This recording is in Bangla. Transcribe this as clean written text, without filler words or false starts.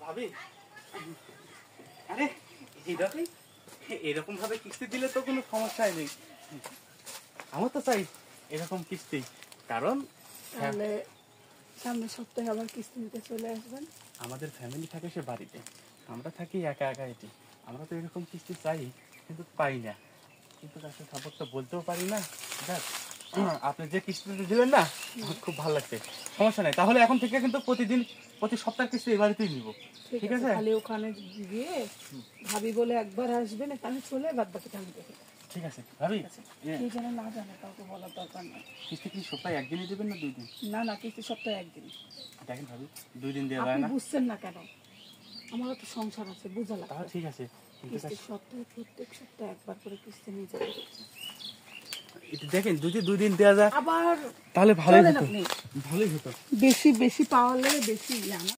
ভাবি আরে এরকম ভাবে কিস্তি দিলে তো কোনো সমস্যাই নেই। আমার তো চাই এরকম কিস্তি, কারণ তাহলে সামনের সপ্তাহে আবার কিস্তি নিতে চলে আসবেন। আমাদের ফ্যামিলি থাকে সে বাড়িতে, আমরা থাকি একা একা এটি। আমরা তো এরকম কিস্তি চাই কিন্তু পাই না, কিন্তু তাকে সাপোর্টটা বলতেও পারি না। দেখ আপনি যে কিস্তিটা দিলেন না আমার খুব ভালো লাগছে। সমস্যা নেই, তাহলে এখন থেকে কিন্তু প্রতি সপ্তাহে কিস্তি এই বাড়িতে নিব। ঠিক আছে, খালি ওখানে গিয়ে ভাবি বলে একবার আসবেন, এখানে চলে বাদ বাকি আমি দেখে। ঠিক আছে ভাবি, কি যেন না জানে কাউকে বলার দরকার নাই। কিস্তি কি সপ্তাহে একদিনই দেবেন না 2 দিন? না কিস্তি সপ্তাহে একদিন। দেখেন ভাবি 2 দিন দেওয়া যায় আপনি না? বুঝছেন না কেন? আমারও তো সংসার আছে, বোঝা লাগবে। ঠিক আছে, কিস্তি সপ্তাহে প্রত্যেক সপ্তাহে একবার করে কিস্তি নিয়ে যাবে। দেখেন যদি 2 দিন দেওয়া যায় আবার তাহলে ভালোই হতো। বেশি বেশি পাওয়ার লাগে বেশি